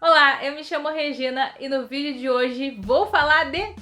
Olá, eu me chamo Regina e no vídeo de hoje vou falar de...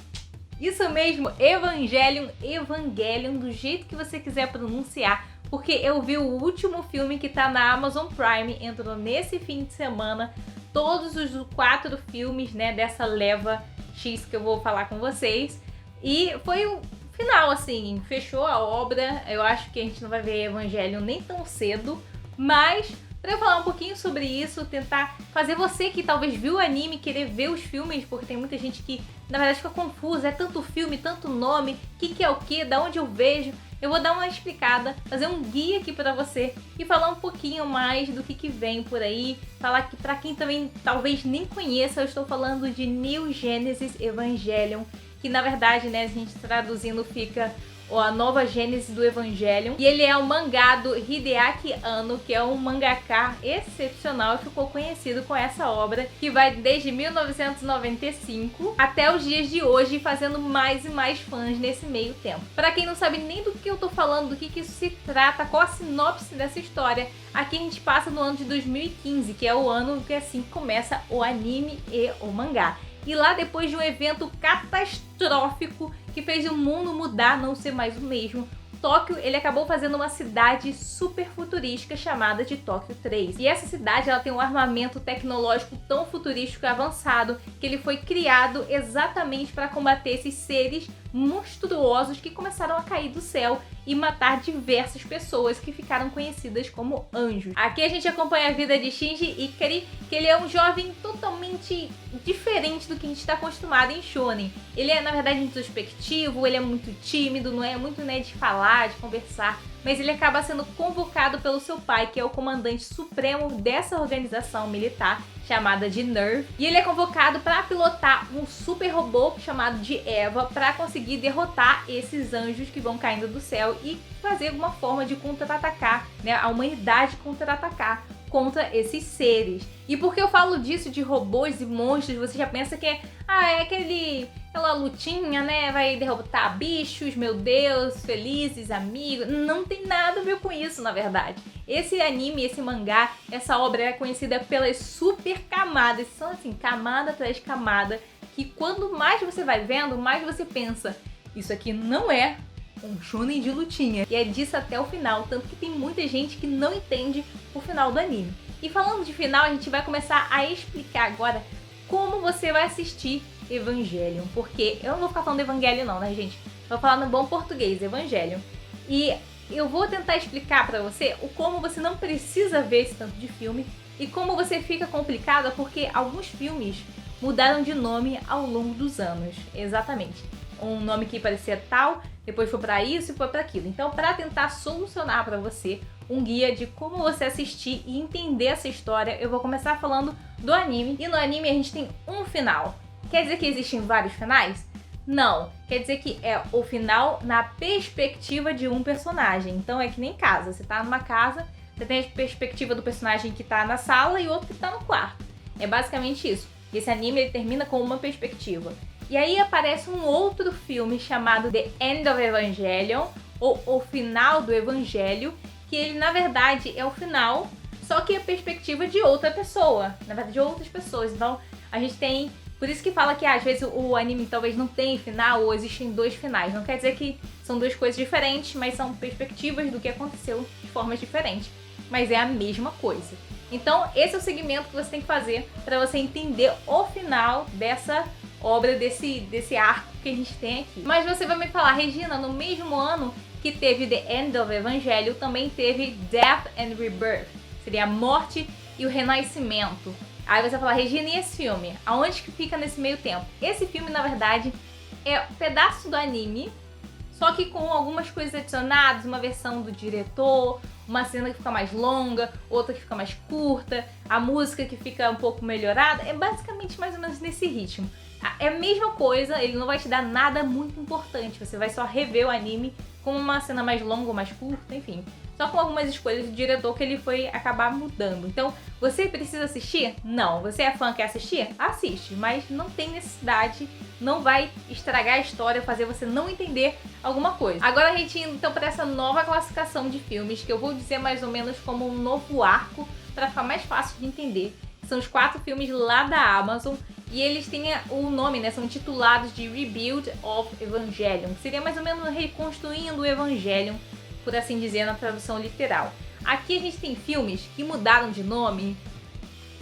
Isso mesmo, Evangelion, do jeito que você quiser pronunciar, porque eu vi o último filme que tá na Amazon Prime, entrou nesse fim de semana, todos os 4 filmes, né, dessa leva X que eu vou falar com vocês, e foi o final, assim, fechou a obra. Eu acho que a gente não vai ver Evangelion nem tão cedo, mas... Pra eu falar um pouquinho sobre isso, tentar fazer você que talvez viu o anime querer ver os filmes, porque tem muita gente que na verdade fica confusa, é tanto filme, tanto nome, o que é o que, da onde eu vejo. Eu vou dar uma explicada, fazer um guia aqui pra você e falar um pouquinho mais do que vem por aí. Falar que pra quem também talvez nem conheça, eu estou falando de New Genesis Evangelion, que na verdade, né, a gente traduzindo fica a nova gênese do Evangelion. E ele é o mangá do Hideaki Anno, que é um mangaka excepcional e ficou conhecido com essa obra, que vai desde 1995 até os dias de hoje, fazendo mais e mais fãs nesse meio tempo. Para quem não sabe nem do que eu tô falando, do que isso se trata, qual a sinopse dessa história, aqui a gente passa no ano de 2015, que é o ano que assim começa o anime e o mangá. E lá, depois de um evento catastrófico que fez o mundo mudar, não ser mais o mesmo, Tóquio, ele acabou fazendo uma cidade super futurística chamada de Tóquio 3. E essa cidade, ela tem um armamento tecnológico tão futurístico e avançado que ele foi criado exatamente para combater esses seres monstruosos que começaram a cair do céu e matar diversas pessoas que ficaram conhecidas como anjos. Aqui a gente acompanha a vida de Shinji Ikari, que ele é um jovem totalmente diferente do que a gente está acostumado em shonen. Ele é, na verdade, introspectivo, ele é muito tímido, não é muito, né, de falar, de conversar, mas ele acaba sendo convocado pelo seu pai, que é o comandante supremo dessa organização militar, chamada de NERV, e ele é convocado para pilotar um super robô chamado de Eva para conseguir derrotar esses anjos que vão caindo do céu e fazer alguma forma de contra-atacar, né, a humanidade contra-atacar contra esses seres. E por que eu falo disso de robôs e monstros, você já pensa que é aquela lutinha, né, vai derrotar bichos, meu Deus, felizes, amigos. Não tem nada a ver com isso, na verdade. Esse anime, esse mangá, essa obra é conhecida pelas super camadas, são assim, camada atrás camada, que quando mais você vai vendo, mais você pensa, isso aqui não é um shonen de lutinha. E é disso até o final, tanto que tem muita gente que não entende o final do anime. E falando de final, a gente vai começar a explicar agora como você vai assistir Evangelion, porque eu não vou ficar falando Evangelion não, né, gente? Vou falar no bom português, Evangelion. E eu vou tentar explicar pra você o como você não precisa ver esse tanto de filme e como você fica complicada porque alguns filmes mudaram de nome ao longo dos anos. Exatamente. Um nome que parecia tal, depois foi pra isso e foi pra aquilo. Então, pra tentar solucionar pra você um guia de como você assistir e entender essa história, eu vou começar falando do anime. E no anime a gente tem um final. Quer dizer que existem vários finais? Não. Quer dizer que é o final na perspectiva de um personagem. Então é que nem casa. Você tá numa casa, você tem a perspectiva do personagem que tá na sala e outro que tá no quarto. É basicamente isso. Esse anime ele termina com uma perspectiva. E aí aparece um outro filme chamado The End of Evangelion, ou O Final do Evangelho, que ele na verdade é o final, só que a perspectiva de outra pessoa, na verdade de outras pessoas. Então a gente tem, por isso que fala que às vezes o anime talvez não tenha final ou existem 2 finais. Não quer dizer que são 2 coisas diferentes, mas são perspectivas do que aconteceu de formas diferentes. Mas é a mesma coisa. Então esse é o segmento que você tem que fazer para você entender o final dessa obra, desse arco que a gente tem aqui. Mas você vai me falar, Regina, no mesmo ano que teve The End of Evangelion, também teve Death and Rebirth, seria a morte e o renascimento. Aí você vai falar, Regina, e esse filme? Aonde que fica nesse meio tempo? Esse filme, na verdade, é um pedaço do anime, só que com algumas coisas adicionadas, uma versão do diretor, uma cena que fica mais longa, outra que fica mais curta, a música que fica um pouco melhorada, é basicamente mais ou menos nesse ritmo. É a mesma coisa, ele não vai te dar nada muito importante, você vai só rever o anime com uma cena mais longa ou mais curta, enfim. Só com algumas escolhas do diretor que ele foi acabar mudando. Então, você precisa assistir? Não. Você é fã, quer assistir? Assiste, mas não tem necessidade, não vai estragar a história, fazer você não entender alguma coisa. Agora a gente indo então para essa nova classificação de filmes, que eu vou dizer mais ou menos como um novo arco, para ficar mais fácil de entender. São os 4 filmes lá da Amazon. E eles têm o nome, né? São intitulados de Rebuild of Evangelion, que seria mais ou menos reconstruindo o Evangelion, por assim dizer, na tradução literal. Aqui a gente tem filmes que mudaram de nome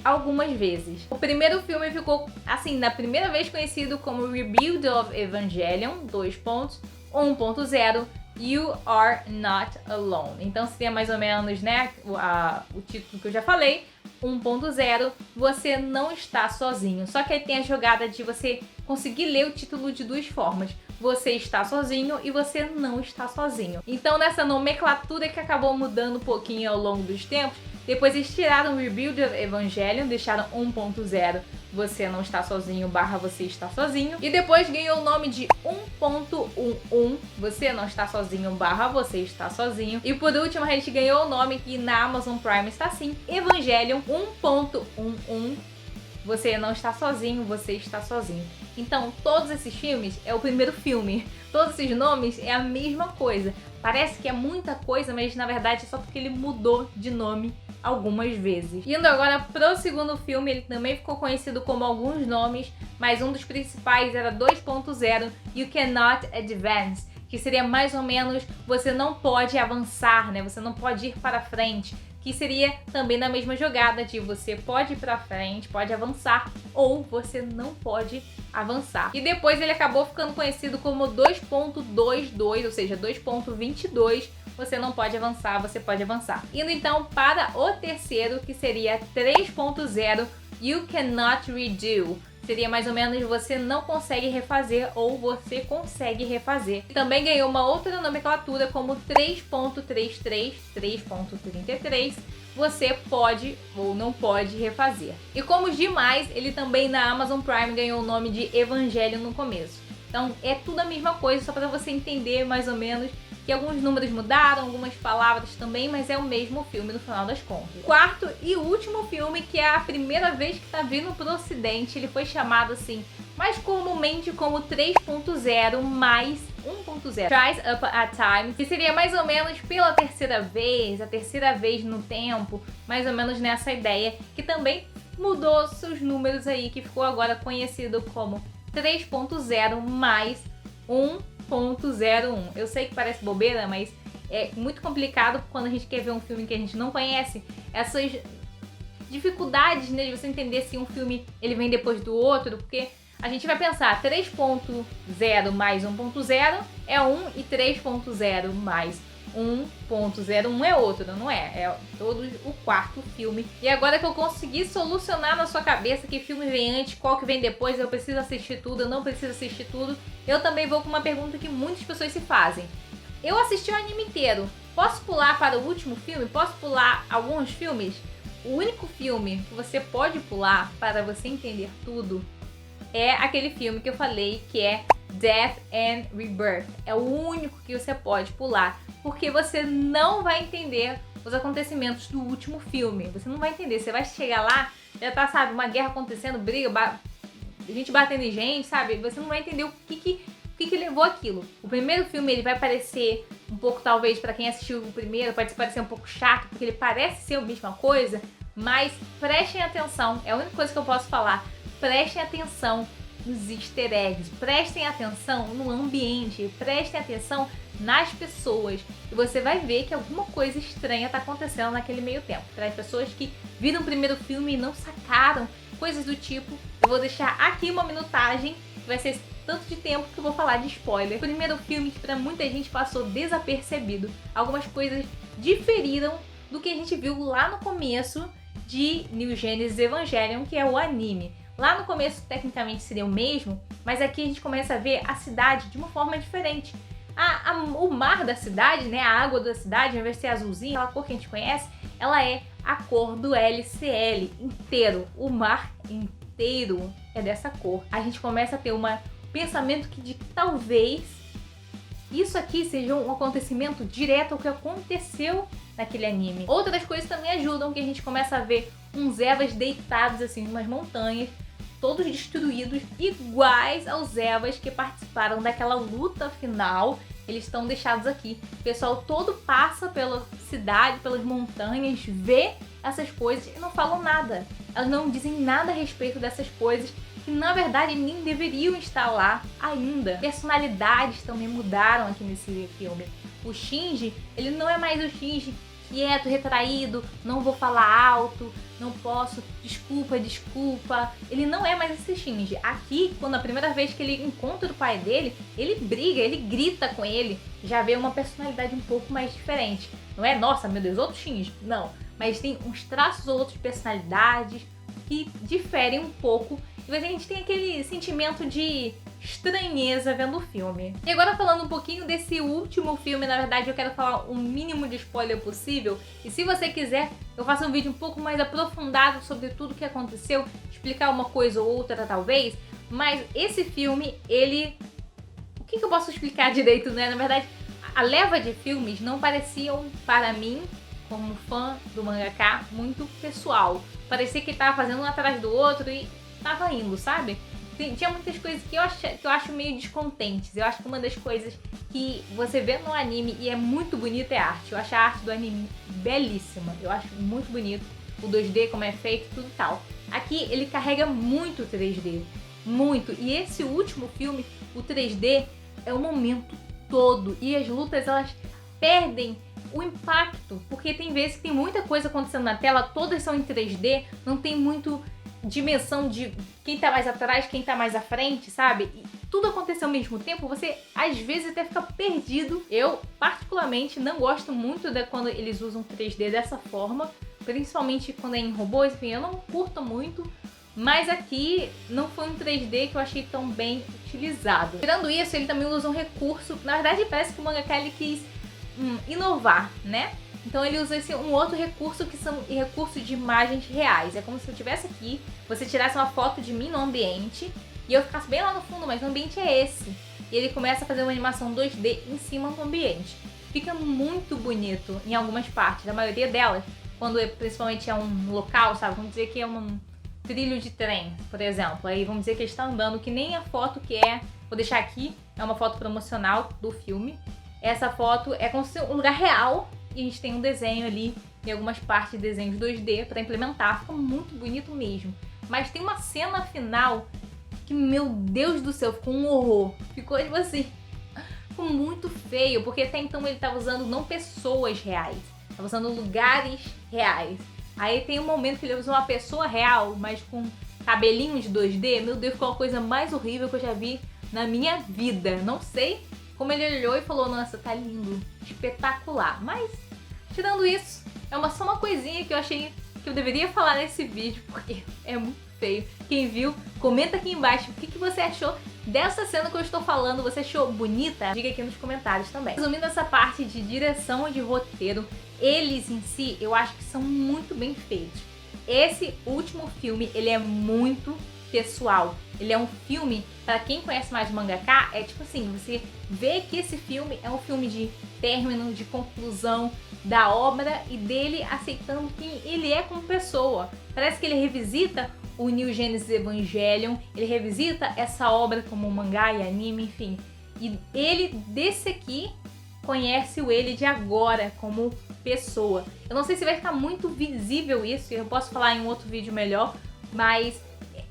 algumas vezes. O primeiro filme ficou, assim, na primeira vez conhecido como Rebuild of Evangelion, 1.0, You Are Not Alone. Então seria mais ou menos, né, o título que eu já falei, 1.0, Você Não Está Sozinho. Só que aí tem a jogada de você conseguir ler o título de 2 formas. Você está sozinho e você não está sozinho. Então nessa nomenclatura que acabou mudando um pouquinho ao longo dos tempos, depois eles tiraram o Rebuild of Evangelion, deixaram 1.0, Você Não Está Sozinho / Você Está Sozinho. E depois ganhou o nome de 1.11, Você Não Está Sozinho / Você Está Sozinho. E por último a gente ganhou o nome que na Amazon Prime está assim, Evangelion 1.11, Você Não Está Sozinho, Você Está Sozinho. Então, todos esses filmes é o primeiro filme. Todos esses nomes é a mesma coisa. Parece que é muita coisa, mas na verdade é só porque ele mudou de nome algumas vezes. Indo agora pro segundo filme, ele também ficou conhecido como alguns nomes, mas um dos principais era 2.0, You Cannot Advance, que seria mais ou menos você não pode avançar, né? Você não pode ir para frente. Que seria também na mesma jogada de você pode ir pra frente, pode avançar, ou você não pode avançar. E depois ele acabou ficando conhecido como 2.22, ou seja, 2.22, você não pode avançar, você pode avançar. Indo então para o terceiro, que seria 3.0, You Cannot Redo. Seria mais ou menos você não consegue refazer ou você consegue refazer. Também ganhou uma outra nomenclatura como 3.33, 3.33, você pode ou não pode refazer. E como os demais, ele também na Amazon Prime ganhou o nome de Evangelho no começo. Então é tudo a mesma coisa, só para você entender mais ou menos que alguns números mudaram, algumas palavras também, mas é o mesmo filme no final das contas. Quarto e último filme, que é a primeira vez que tá vindo pro ocidente, ele foi chamado assim, mais comumente como 3.0 mais 1.0, Tries Up a Time, que seria mais ou menos pela terceira vez, a terceira vez no tempo, mais ou menos nessa ideia, que também mudou seus números aí, que ficou agora conhecido como 3.0 mais 1.01. Eu sei que parece bobeira, mas é muito complicado quando a gente quer ver um filme que a gente não conhece. Essas dificuldades, né, de você entender se um filme ele vem depois do outro, porque a gente vai pensar 3.0 mais 1.0 é 1 e 3.0 mais 1.01 é outro, não é? É todo o quarto filme. E agora que eu consegui solucionar na sua cabeça que filme vem antes, qual que vem depois, eu preciso assistir tudo, eu não preciso assistir tudo, eu também vou com uma pergunta que muitas pessoas se fazem. Eu assisti o anime inteiro, posso pular para o último filme? Posso pular alguns filmes? O único filme que você pode pular para você entender tudo é aquele filme que eu falei que é Death and Rebirth. É o único que você pode pular, porque você não vai entender os acontecimentos do último filme. Você não vai entender, você vai chegar lá, já tá, sabe, uma guerra acontecendo, briga, gente batendo em gente, sabe? Você não vai entender o que levou aquilo. O primeiro filme ele vai parecer um pouco, talvez, pra quem assistiu o primeiro, pode parecer um pouco chato, porque ele parece ser a mesma coisa, mas prestem atenção, é a única coisa que eu posso falar. Prestem atenção nos easter eggs, prestem atenção no ambiente, prestem atenção nas pessoas. E você vai ver que alguma coisa estranha está acontecendo naquele meio tempo. Para as pessoas que viram o primeiro filme e não sacaram, coisas do tipo, eu vou deixar aqui uma minutagem, que vai ser tanto de tempo que eu vou falar de spoiler. O primeiro filme que para muita gente passou desapercebido. Algumas coisas diferiram do que a gente viu lá no começo de New Genesis Evangelion, que é o anime. Lá no começo, tecnicamente, seria o mesmo, mas aqui a gente começa a ver a cidade de uma forma diferente. O mar da cidade, né, a água da cidade, ao invés de ser azulzinha, aquela cor que a gente conhece, ela é a cor do LCL inteiro. O mar inteiro é dessa cor. A gente começa a ter um pensamento de que talvez isso aqui seja um acontecimento direto ao que aconteceu naquele anime. Outras coisas também ajudam, que a gente começa a ver uns Evas deitados assim em umas montanhas, todos destruídos, iguais aos Evas que participaram daquela luta final. Eles estão deixados aqui. O pessoal todo passa pela cidade, pelas montanhas, vê essas coisas e não falam nada. Elas não dizem nada a respeito dessas coisas que na verdade nem deveriam estar lá ainda. Personalidades também mudaram aqui nesse filme. O Shinji, ele não é mais o Shinji quieto, retraído, não vou falar alto, não posso, desculpa, desculpa. Ele não é mais esse Shinji. Aqui, quando a primeira vez que ele encontra o pai dele, ele briga, ele grita com ele. Já vê uma personalidade um pouco mais diferente. Não é, nossa, meu Deus, outro Shinji. Não. Mas tem uns traços ou outros de personalidades que diferem um pouco. E a gente tem aquele sentimento de estranheza vendo o filme. E agora falando um pouquinho desse último filme, na verdade eu quero falar o mínimo de spoiler possível. E se você quiser, eu faço um vídeo um pouco mais aprofundado sobre tudo o que aconteceu, explicar uma coisa ou outra talvez. Mas esse filme, ele... O que eu posso explicar direito, né? Na verdade, a leva de filmes não pareciam, para mim, como fã do mangaka, muito pessoal. Parecia que ele tava fazendo um atrás do outro e tava indo, sabe? Tinha muitas coisas que eu acho meio descontentes. Eu acho que uma das coisas que você vê no anime e é muito bonita é a arte. Eu acho a arte do anime belíssima. Eu acho muito bonito o 2D, como é feito, tudo tal. Aqui ele carrega muito 3D. Muito. E esse último filme, o 3D, é o momento todo. E as lutas, elas perdem o impacto. Porque tem vezes que tem muita coisa acontecendo na tela, todas são em 3D, não tem muito dimensão de quem tá mais atrás, quem tá mais à frente, sabe? E tudo aconteceu ao mesmo tempo, você às vezes até fica perdido. Eu, particularmente, não gosto muito de quando eles usam 3D dessa forma, principalmente quando é em robôs, enfim, eu não curto muito, mas aqui não foi um 3D que eu achei tão bem utilizado. Tirando isso, ele também usa um recurso, na verdade parece que o mangaka ele quis inovar, né? Então ele usa um outro recurso que são recursos de imagens reais. É como se eu estivesse aqui, você tirasse uma foto de mim no ambiente e eu ficasse bem lá no fundo, mas o ambiente é esse. E ele começa a fazer uma animação 2D em cima do ambiente. Fica muito bonito em algumas partes, a maioria delas, quando principalmente é um local, sabe? Vamos dizer que é um trilho de trem, por exemplo. Aí vamos dizer que ele está andando, que nem a foto que é, vou deixar aqui, é uma foto promocional do filme. Essa foto é como se um lugar real. E a gente tem um desenho ali, e algumas partes de desenhos 2D para implementar. Fica muito bonito mesmo. Mas tem uma cena final que, meu Deus do céu, ficou um horror. Ficou tipo assim, ficou muito feio. Porque até então ele tava usando não pessoas reais, tava usando lugares reais. Aí tem um momento que ele usa uma pessoa real, mas com cabelinhos 2D. Meu Deus, ficou uma coisa mais horrível que eu já vi na minha vida. Não sei como ele olhou e falou, nossa, tá lindo, espetacular. Mas tirando isso, é só uma coisinha que eu achei que eu deveria falar nesse vídeo, porque é muito feio. Quem viu, comenta aqui embaixo o que você achou dessa cena que eu estou falando. Você achou bonita? Diga aqui nos comentários também. Resumindo essa parte de direção e de roteiro, eles em si, eu acho que são muito bem feitos. Esse último filme, ele é muito pessoal. Ele é um filme, para quem conhece mais o mangaka, é tipo assim, você vê que esse filme é um filme de término, de conclusão da obra e dele aceitando quem ele é como pessoa. Parece que ele revisita o New Genesis Evangelion, ele revisita essa obra como mangá e anime, enfim. E ele, desse aqui, conhece o ele de agora como pessoa. Eu não sei se vai ficar muito visível isso, eu posso falar em um outro vídeo melhor, mas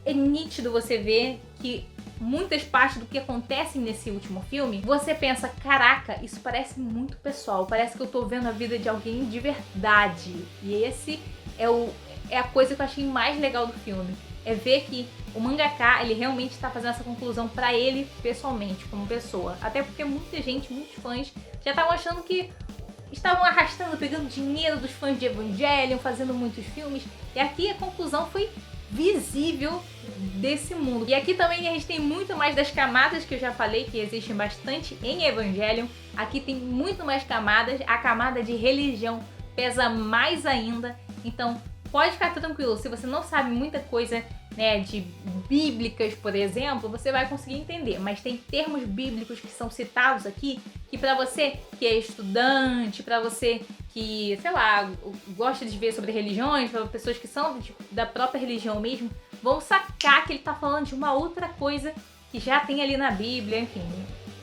é nítido você ver que muitas partes do que acontece nesse último filme, você pensa, caraca, isso parece muito pessoal, parece que eu tô vendo a vida de alguém de verdade. E esse é a coisa que eu achei mais legal do filme. É ver que o mangaka, ele realmente está fazendo essa conclusão pra ele pessoalmente, como pessoa. Até porque muita gente, muitos fãs, já estavam achando que estavam arrastando, pegando dinheiro dos fãs de Evangelion, fazendo muitos filmes. E aqui a conclusão foi visível desse mundo. E aqui também a gente tem muito mais das camadas que eu já falei, que existem bastante em Evangelion. Aqui tem muito mais camadas, a camada de religião pesa mais ainda. Então pode ficar tranquilo, se você não sabe muita coisa, né, de bíblicas, por exemplo, você vai conseguir entender. Mas tem termos bíblicos que são citados aqui, que pra você que é estudante, pra você que, sei lá, gosta de ver sobre religiões, para pessoas que são da própria religião mesmo, vão sacar que ele tá falando de uma outra coisa que já tem ali na Bíblia, enfim.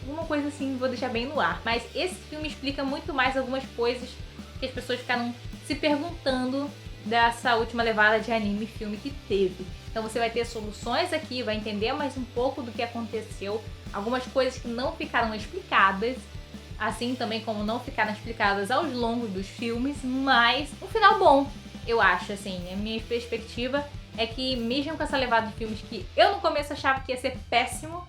Uma coisa assim, vou deixar bem no ar. Mas esse filme explica muito mais algumas coisas que as pessoas ficaram se perguntando dessa última levada de anime filme que teve. Então você vai ter soluções aqui, vai entender mais um pouco do que aconteceu, algumas coisas que não ficaram explicadas, assim também como não ficaram explicadas aos longos dos filmes, mas um final bom, eu acho, assim. A minha perspectiva é que mesmo com essa levada de filmes que eu no começo achava que ia ser péssimo,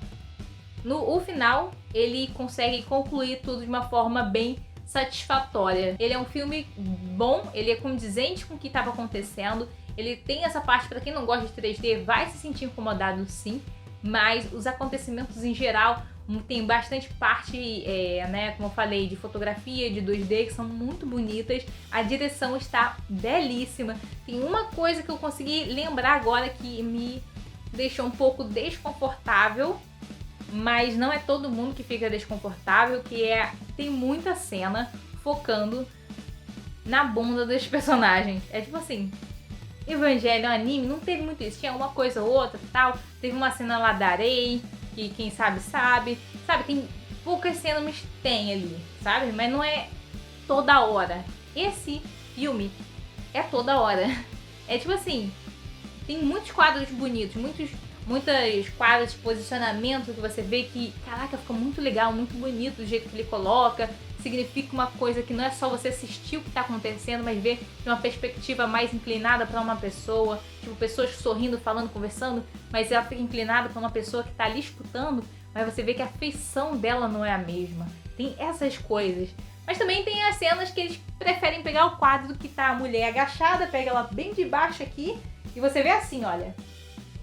no final ele consegue concluir tudo de uma forma bem satisfatória. Ele é um filme bom, ele é condizente com o que estava acontecendo, ele tem essa parte, para quem não gosta de 3D, vai se sentir incomodado sim, mas os acontecimentos em geral tem bastante parte, né, como eu falei, de fotografia, de 2D, que são muito bonitas. A direção está belíssima. Tem uma coisa que eu consegui lembrar agora que me deixou um pouco desconfortável, mas não é todo mundo que fica desconfortável, que tem muita cena focando na bunda dos personagens. É tipo assim, Evangelho, anime, não teve muito isso. Tinha uma coisa ou outra e tal. Teve uma cena lá da areia, que quem sabe, sabe. Sabe, tem poucas cenas, mas tem ali, sabe? Mas não é toda hora. Esse filme é toda hora. É tipo assim, tem muitos quadros bonitos, muitas quadros de posicionamento que você vê que, caraca, fica muito legal, muito bonito do jeito que ele coloca. Significa uma coisa que não é só você assistir o que está acontecendo, mas ver de uma perspectiva mais inclinada para uma pessoa, tipo pessoas sorrindo, falando, conversando, mas ela fica inclinada para uma pessoa que está ali escutando, mas você vê que a feição dela não é a mesma. Tem essas coisas. Mas também tem as cenas que eles preferem pegar o quadro que tá a mulher agachada, pega ela bem de baixo aqui, e você vê assim, olha.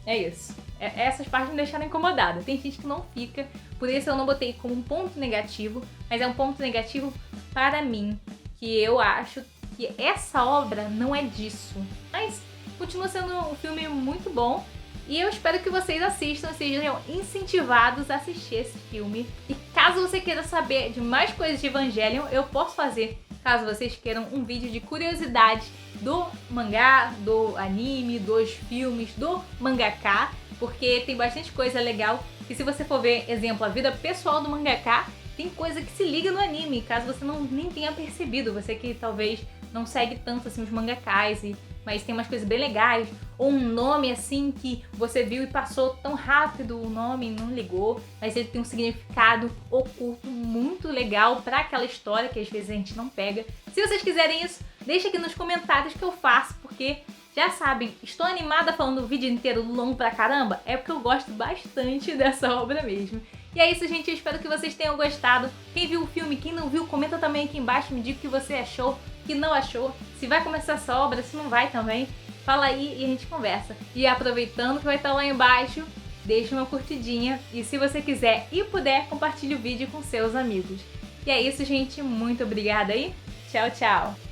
É isso. Essas partes me deixaram incomodada. Tem gente que não fica, por isso eu não botei como um ponto negativo, mas é um ponto negativo para mim, que eu acho que essa obra não é disso. Mas continua sendo um filme muito bom e eu espero que vocês assistam, sejam incentivados a assistir esse filme. E caso você queira saber de mais coisas de Evangelion, eu posso fazer, caso vocês queiram, um vídeo de curiosidades do mangá, do anime, dos filmes, do mangaka, porque tem bastante coisa legal. E se você for ver, exemplo, a vida pessoal do mangaka, tem coisa que se liga no anime, caso você nem tenha percebido, você que talvez não segue tanto assim os mangakas, mas tem umas coisas bem legais, ou um nome assim que você viu e passou tão rápido o nome e não ligou, mas ele tem um significado oculto muito legal para aquela história que às vezes a gente não pega. Se vocês quiserem isso, deixa aqui nos comentários que eu faço, porque já sabem, estou animada falando o vídeo inteiro longo pra caramba, é porque eu gosto bastante dessa obra mesmo. E é isso, gente, eu espero que vocês tenham gostado. Quem viu o filme, quem não viu, comenta também aqui embaixo, me diga o que você achou, o que não achou, se vai começar essa obra, se não vai também. Fala aí e a gente conversa. E aproveitando que vai estar lá embaixo, deixa uma curtidinha e se você quiser e puder, compartilhe o vídeo com seus amigos. E é isso, gente, muito obrigada aí. Tchau, tchau!